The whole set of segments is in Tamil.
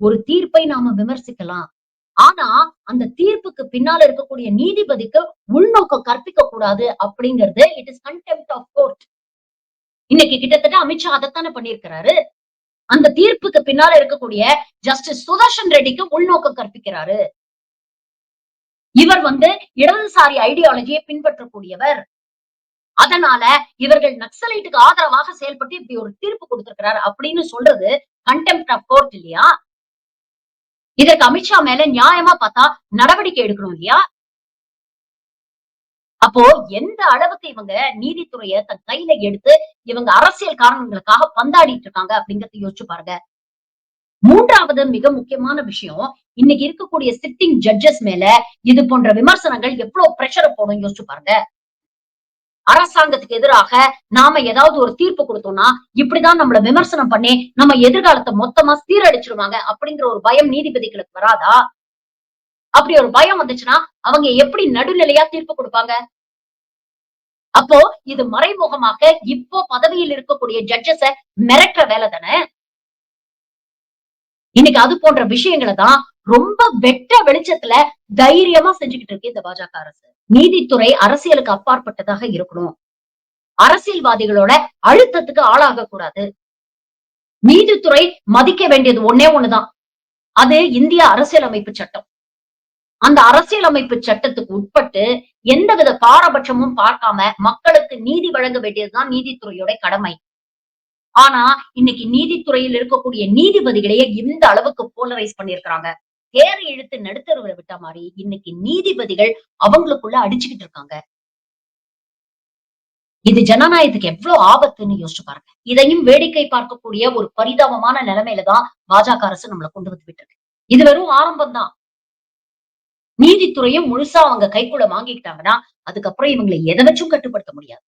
ஒரு தீர்ப்பை நாம விமர்சிக்கலாம். ஆனா, அந்த தீர்ப்புக்கு பின்னால இருக்கக்கூடிய நீதிபதிக்கு உள்நோக்கம் கற்பிக்க கூடாது அப்படிங்கிறது it is contempt of court. இன்னைக்கு கிட்டத்தட்ட அமித்ஷா அதத்தானே பண்ணியிருக்கிறாரு. அந்த தீர்ப்புக்கு பின்னால இருக்கக்கூடிய ஜஸ்டிஸ் சுதர்ஷன் ரெட்டிக்கு உள்நோக்கம் கற்பிக்கிறாரு. இவர் இடதுசாரி ஐடியாலஜியை பின்பற்றக்கூடியவர். அதனால இவர்கள் நக்சலைட்டுக்கு ஆதரவாக செயல்பட்டு இப்படி ஒரு தீர்ப்பு கொடுத்திருக்கிறார் அப்படின்னு சொல்றது கண்டெம்ப்ட் ஆஃப் கோர்ட் இல்லையா? இதற்கு அமித்ஷா மேல நியாயமா பார்த்தா நடவடிக்கை எடுக்கணும் இல்லையா? அப்போ எந்த அளவுக்கு இவங்க நீதித்துறைய தன் கையில எடுத்து இவங்க அரசியல் காரணங்களுக்காக பந்தாடிட்டு இருக்காங்க அப்படிங்கறத யோசிச்சு பாருங்க. மூன்றாவது மிக முக்கியமான விஷயம், இன்னைக்கு இருக்கக்கூடிய சிட்டிங் ஜட்ஜஸ் மேல இது போன்ற விமர்சனங்கள் எவ்வளவு பிரஷர் போடும் யோசிச்சு பாருங்க. அரசாங்கத்துக்கு எதிராக நாம ஏதாவது ஒரு தீர்ப்பு கொடுத்தோம்னா, இப்படிதான் நம்மள விமர்சனம் பண்ணி நம்ம எதிர்காலத்தை மொத்தமா சீரழிச்சிருவாங்க அப்படிங்கிற ஒரு பயம் நீதிபதிகளுக்கு வராதா? அப்படி ஒரு பயம் வந்துச்சுன்னா, அவங்க எப்படி நடுநிலையா தீர்ப்பு கொடுப்பாங்க? அப்போ இது மறைமுகமாக இப்போ பதவியில் இருக்கக்கூடிய ஜட்ஜஸ மிரட்டுற வேலை தானே. இன்னைக்கு அது போன்ற விஷயங்கள தான் ரொம்ப வெட்ட வெளிச்சத்துல தைரியமா செஞ்சுகிட்டு இருக்கு இந்த பாஜக அரசு. நீதித்துறை அரசியலுக்கு அப்பாற்பட்டதாக இருக்கணும். அரசியல்வாதிகளோட அழுத்தத்துக்கு ஆளாக கூடாது. நீதித்துறை மதிக்க வேண்டியது ஒண்ணே ஒண்ணுதான். அது இந்திய அரசியலமைப்பு சட்டம். அந்த அரசியலமைப்பு சட்டத்துக்கு உட்பட்டு எந்தவித பாரபட்சமும் பார்க்காம மக்களுக்கு நீதி வழங்க வேண்டியதுதான் நீதித்துறையோட கடமை. ஆனா இன்னைக்கு நீதித்துறையில் இருக்கக்கூடிய நீதிபதிகளையே இந்த அளவுக்கு போலரைஸ் பண்ணியிருக்கிறாங்க. தேர இழுத்து நடுத்தருவுல விட்ட மாதிரி இன்னைக்கு நீதிபதிகள் அவங்களுக்குள்ள அடிச்சுக்கிட்டு இருக்காங்க. இது ஜனநாயகத்துக்கு எவ்வளவு ஆபத்துன்னு யோசிச்சு பாருங்க. இதையும் வேடிக்கை பார்க்கக்கூடிய ஒரு பரிதாபமான நிலைமையில தான் பாஜக அரசு நம்மள கொண்டு வந்து விட்டு இருக்கு. இது வெறும் ஆரம்பம் தான். நீதித்துறையும் முழுசா அவங்க கைக்குள்ள வாங்கிக்கிட்டாங்கன்னா, அதுக்கப்புறம் இவங்களை எதை வச்சும் கட்டுப்படுத்த முடியாது.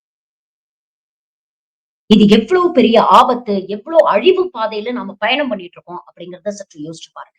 இது எவ்வளவு பெரிய ஆபத்து, எவ்வளவு அழிவு பாதையில நாம பயணம் பண்ணிட்டு இருக்கோம் அப்படிங்கிறத சற்று யோசிச்சு பாருங்க.